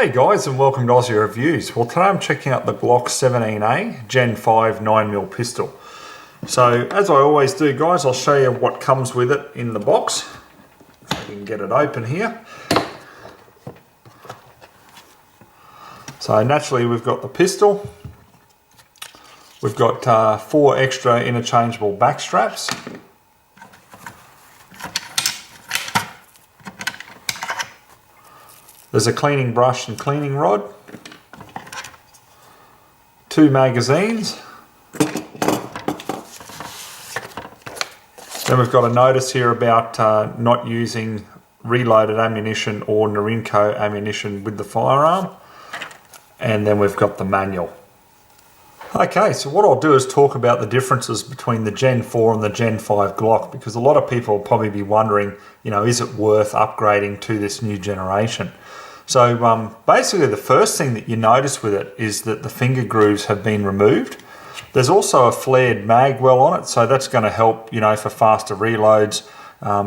Hey guys, and welcome to Ozzie Reviews. Well, today I'm checking out the Glock 17A Gen 5 9mm pistol. So as I always do guys, I'll show you what comes with it in the box. If I can get it open here. So naturally we've got the pistol. We've got 4 extra interchangeable back straps. There's a cleaning brush and cleaning rod, 2 magazines, then we've got a notice here about not using reloaded ammunition or Norinco ammunition with the firearm, and then we've got the manual. Okay, so what I'll do is talk about the differences between the Gen 4 and the Gen 5 Glock, because a lot of people will probably be wondering, you know, is it worth upgrading to this new generation? So basically the first thing that you notice with it is that the finger grooves have been removed. There's also a flared mag well on it, so that's going to help, you know, for faster reloads,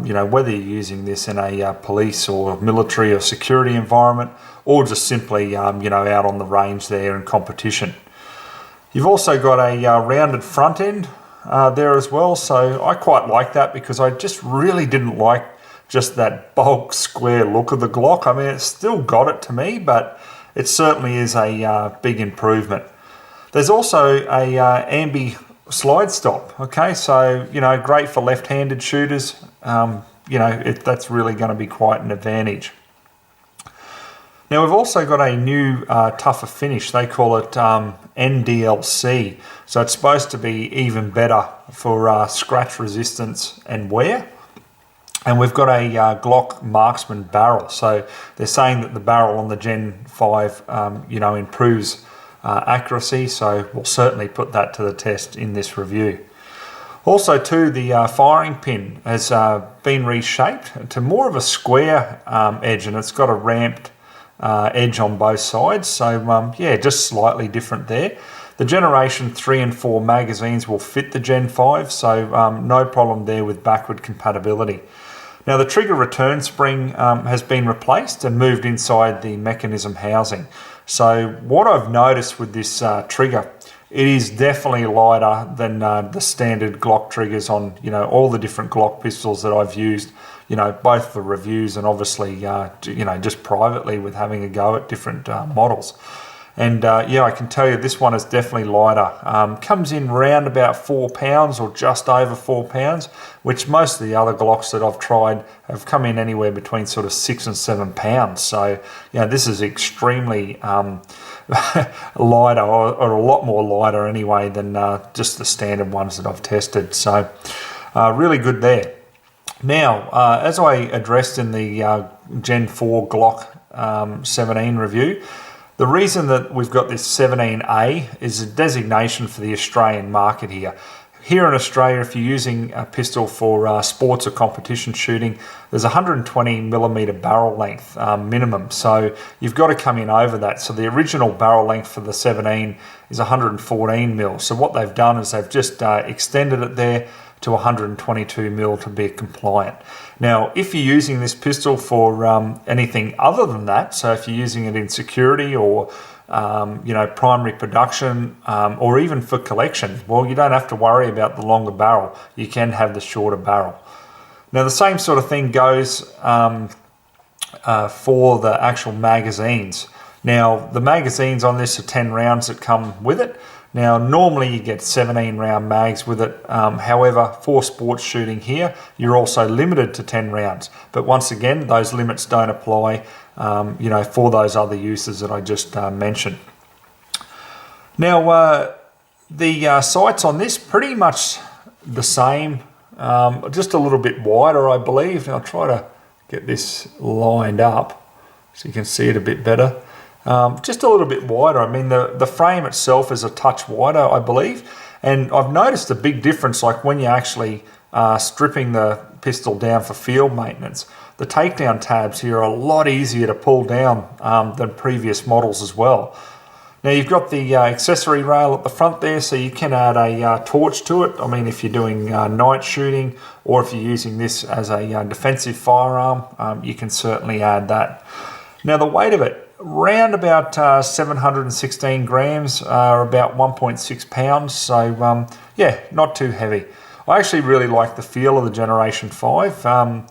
you know, whether you're using this in a police or military or security environment, or just simply, you know, out on the range there in competition. You've also got a rounded front end there as well, so I quite like that because I just really didn't like just that bulk square look of the Glock. I mean, it's still got it to me, but it certainly is a big improvement. There's also a ambi slide stop. Okay, so you know, great for left-handed shooters. You know, that's really going to be quite an advantage. Now we've also got a new tougher finish. They call it NDLC. So it's supposed to be even better for scratch resistance and wear. And we've got a Glock marksman barrel. So they're saying that the barrel on the Gen 5, you know, improves accuracy. So we'll certainly put that to the test in this review. Also too, the firing pin has been reshaped to more of a square edge, and it's got a ramped edge on both sides. So yeah, just slightly different there. The Generation 3 and 4 magazines will fit the Gen 5, so no problem there with backward compatibility. Now the trigger return spring has been replaced and moved inside the mechanism housing. So what I've noticed with this trigger, it is definitely lighter than the standard Glock triggers on, you know, all the different Glock pistols that I've used, you know, both for reviews and obviously, you know, just privately with having a go at different models. And yeah, I can tell you this one is definitely lighter. Comes in round about 4 pounds or just over 4 pounds, which most of the other Glocks that I've tried have come in anywhere between sort of 6 and 7 pounds. So, you know, this is extremely lighter, or a lot more lighter anyway than just the standard ones that I've tested. So, really good there. Now, as I addressed in the Gen 4 Glock 17 review, the reason that we've got this 17A is a designation for the Australian market here. Here in Australia, if you're using a pistol for sports or competition shooting, there's 120mm barrel length minimum. So you've got to come in over that. So the original barrel length for the 17 is 114mm. So what they've done is they've just extended it there to 122mm to be compliant. Now, if you're using this pistol for anything other than that, so if you're using it in security or you know, primary production, or even for collection, well, you don't have to worry about the longer barrel. You can have the shorter barrel. Now, the same sort of thing goes for the actual magazines. Now, the magazines on this are 10 rounds that come with it. Now, normally you get 17 round mags with it. However, for sports shooting here, you're also limited to 10 rounds. But once again, those limits don't apply, you know, for those other uses that I just mentioned. Now, the sights on this, pretty much the same, just a little bit wider, I believe. I'll try to get this lined up so you can see it a bit better. Just a little bit wider. I mean, the frame itself is a touch wider, I believe. And I've noticed a big difference, like when you're actually stripping the pistol down for field maintenance. The takedown tabs here are a lot easier to pull down than previous models as well. Now you've got the accessory rail at the front there, so you can add a torch to it. I mean, if you're doing night shooting, or if you're using this as a defensive firearm, you can certainly add that. Now the weight of it, Around about 716 grams, or about 1.6 pounds. So yeah, not too heavy. I actually really like the feel of the Generation 5. I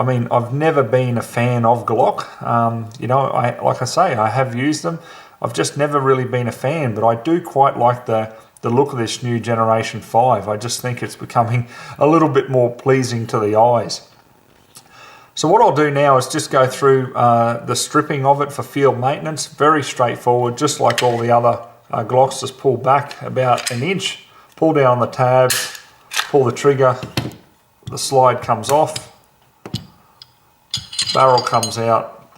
mean, I've never been a fan of Glock. You know, like I say, I have used them. I've just never really been a fan, but I do quite like the look of this new Generation 5. I just think it's becoming a little bit more pleasing to the eyes. So what I'll do now is just go through the stripping of it for field maintenance. Very straightforward, just like all the other Glocks. Just pull back about an inch, pull down the tabs, pull the trigger, the slide comes off, barrel comes out.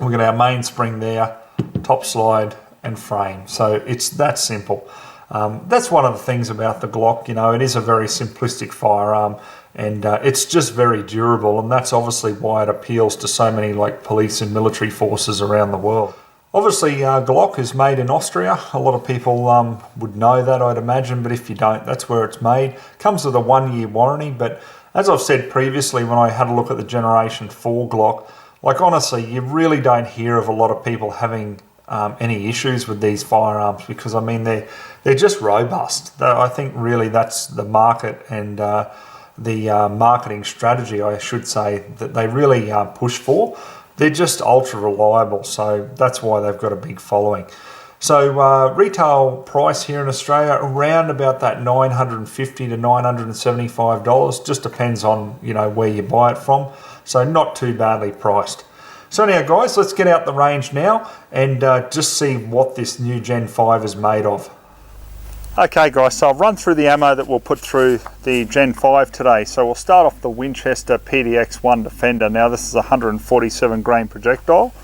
We've got our mainspring there, top slide and frame. So it's that simple. That's one of the things about the Glock, you know, it is a very simplistic firearm, and it's just very durable, and that's obviously why it appeals to so many like police and military forces around the world. Obviously Glock is made in Austria. A lot of people would know that, I'd imagine, but if you don't, that's where it's made. Comes with a 1-year warranty, but as I've said previously when I had a look at the Generation 4 Glock, like honestly, you really don't hear of a lot of people having any issues with these firearms, because I mean they're just robust. I think really that's the market and the marketing strategy, I should say, that they really push for. They're just ultra reliable, so that's why they've got a big following. So retail price here in Australia around about that $950 to $975. Just depends on, you know, where you buy it from. So not too badly priced. So anyhow guys, let's get out the range now and just see what this new Gen 5 is made of. Okay guys, so I'll run through the ammo that we'll put through the Gen 5 today. So we'll start off the Winchester PDX-1 Defender. Now this is a 147 grain projectile.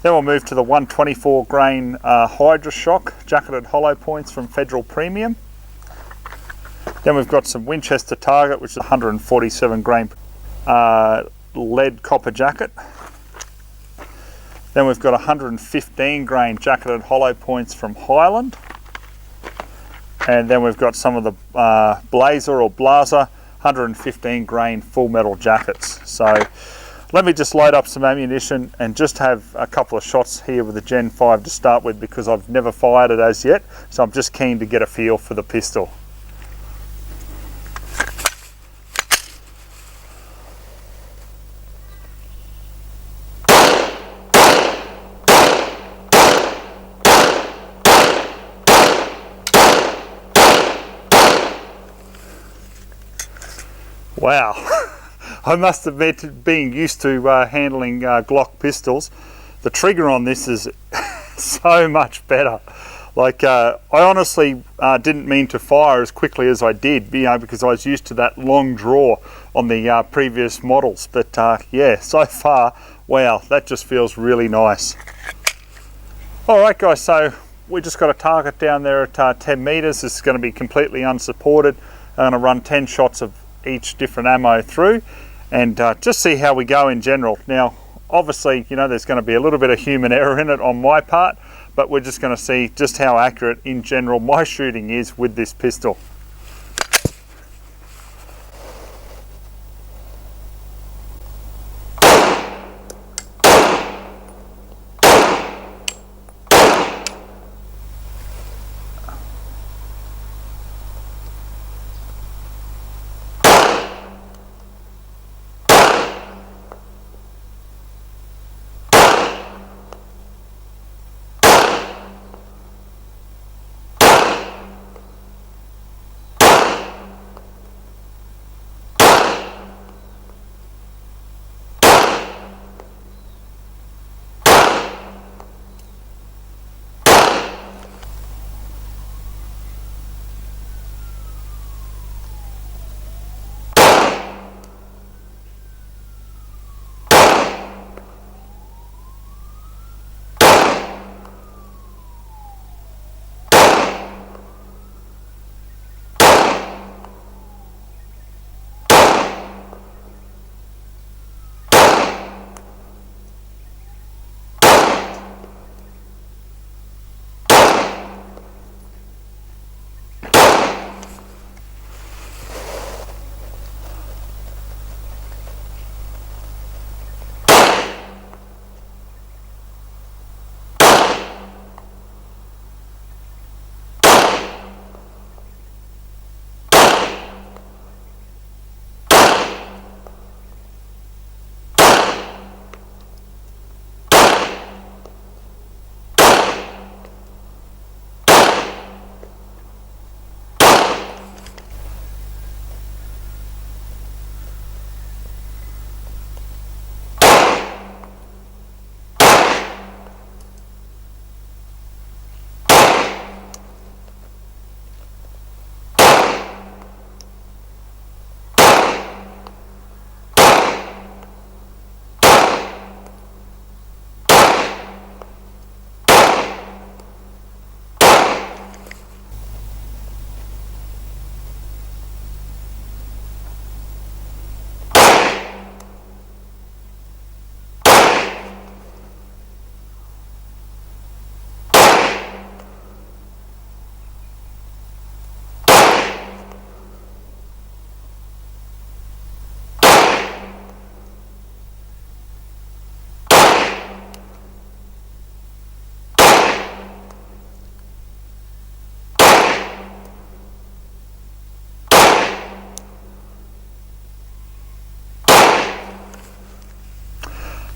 Then we'll move to the 124 grain Hydra Shock jacketed hollow points from Federal Premium. Then we've got some Winchester Target, which is 147 grain lead copper jacket. Then we've got 115 grain jacketed hollow points from Highland. And then we've got some of the Blazer or Blazer 115 grain full metal jackets. So let me just load up some ammunition and just have a couple of shots here with the Gen 5 to start with, because I've never fired it as yet. So I'm just keen to get a feel for the pistol. Wow, I must admit, being used to handling Glock pistols, the trigger on this is so much better. Like I honestly didn't mean to fire as quickly as I did, you know, because I was used to that long draw on the previous models. But yeah, so far, wow, that just feels really nice. All right guys, so we just got a target down there at 10 meters. This is going to be completely unsupported. I'm going to run 10 shots of each different ammo through and just see how we go in general. Now obviously, you know, there's going to be a little bit of human error in it on my part, but we're just going to see just how accurate in general my shooting is with this pistol.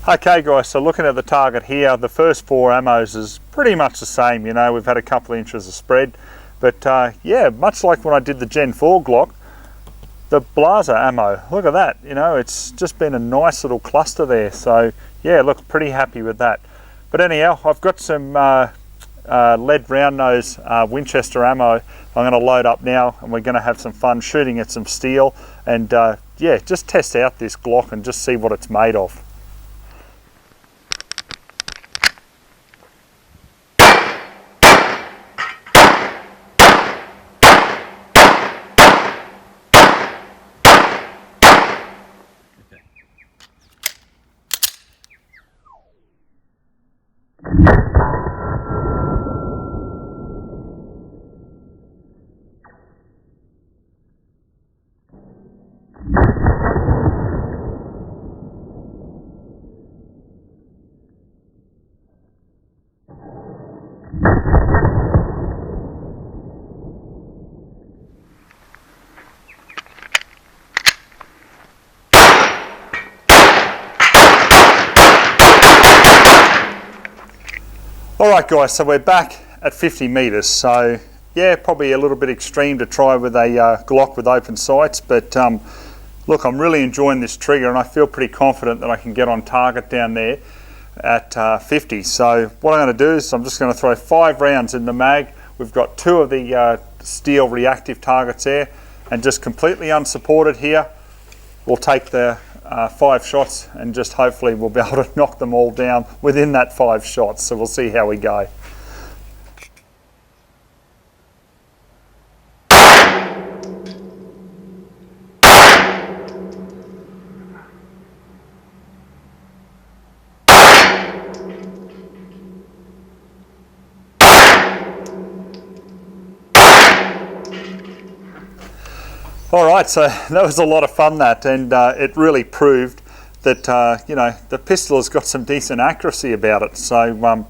Okay guys, so looking at the target here, the first 4 ammos is pretty much the same. You know, we've had a couple of inches of spread, but yeah, much like when I did the Gen 4 Glock, the Blaser ammo, look at that, you know, it's just been a nice little cluster there. So yeah, look, pretty happy with that. But anyhow, I've got some lead round nose Winchester ammo I'm going to load up now, and we're going to have some fun shooting at some steel and yeah, just test out this Glock and just see what it's made of. Alright guys, so we're back at 50 meters, so yeah, probably a little bit extreme to try with a Glock with open sights, but look, I'm really enjoying this trigger and I feel pretty confident that I can get on target down there at 50. So what I'm going to do is I'm just going to throw 5 rounds in the mag. We've got 2 of the steel reactive targets there, and just completely unsupported here, we'll take the 5 shots and just hopefully we'll be able to knock them all down within that 5 shots. So we'll see how we go. Alright, so that was a lot of fun that, and it really proved that you know, the pistol has got some decent accuracy about it. So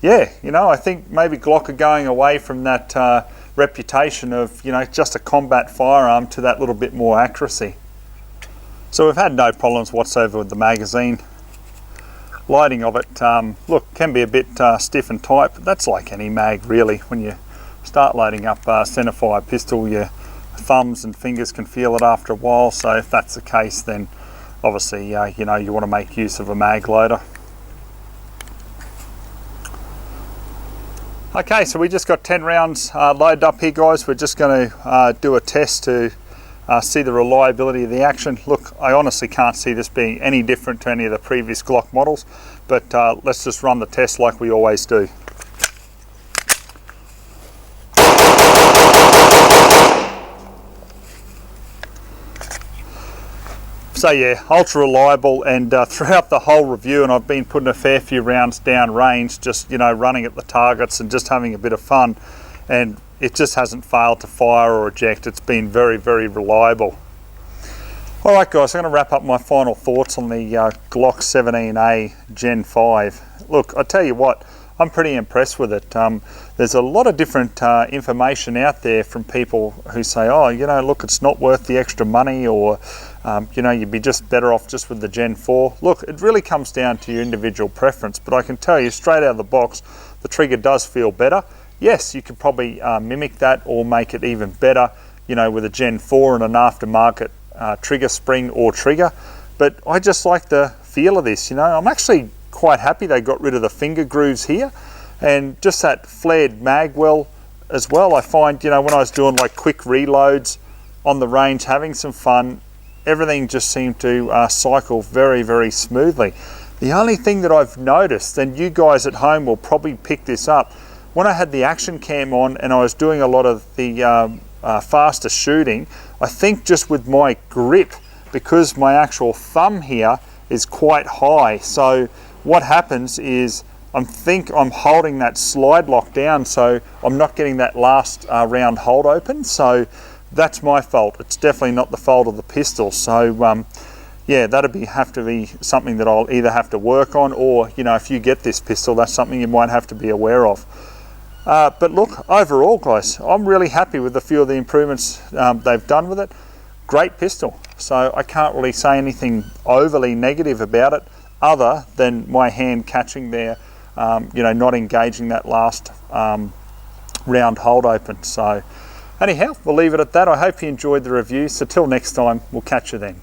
yeah, you know, I think maybe Glock are going away from that reputation of, you know, just a combat firearm to that little bit more accuracy. So we've had no problems whatsoever with the magazine. Lighting of it, look, can be a bit stiff and tight, but that's like any mag really. When you start loading up centerfire pistol, your thumbs and fingers can feel it after a while. So if that's the case, then obviously you know, you want to make use of a mag loader. Okay, so we just got 10 rounds loaded up here guys. We're just going to do a test to see the reliability of the action. Look, I honestly can't see this being any different to any of the previous Glock models, but let's just run the test like we always do. So yeah, ultra reliable, and throughout the whole review, and I've been putting a fair few rounds down range, just, you know, running at the targets and just having a bit of fun, and it just hasn't failed to fire or eject. It's been very, very reliable. Alright guys, I'm going to wrap up my final thoughts on the Glock 17A Gen 5. Look, I tell you what, I'm pretty impressed with it. There's a lot of different information out there from people who say, oh, you know, look, it's not worth the extra money, or you know, you'd be just better off just with the Gen 4. Look, it really comes down to your individual preference, but I can tell you straight out of the box, the trigger does feel better. Yes, you could probably mimic that or make it even better, you know, with a Gen 4 and an aftermarket trigger spring or trigger, but I just like the feel of this. You know, I'm actually quite happy they got rid of the finger grooves here, and just that flared mag well as well. I find, you know, when I was doing like quick reloads on the range, having some fun, everything just seemed to cycle very, very smoothly. The only thing that I've noticed, and you guys at home will probably pick this up, when I had the action cam on and I was doing a lot of the faster shooting, I think just with my grip, because my actual thumb here is quite high, so what happens is I think I'm holding that slide lock down, so I'm not getting that last round hold open. So that's my fault. It's definitely not the fault of the pistol. So yeah, that'd have to be something that I'll either have to work on, or, you know, if you get this pistol, that's something you might have to be aware of. But look, overall guys, I'm really happy with a few of the improvements they've done with it. Great pistol. So I can't really say anything overly negative about it. other than my hand catching there, you know, not engaging that last round hold open. So anyhow, we'll leave it at that. I hope you enjoyed the review. So till next time, we'll catch you then.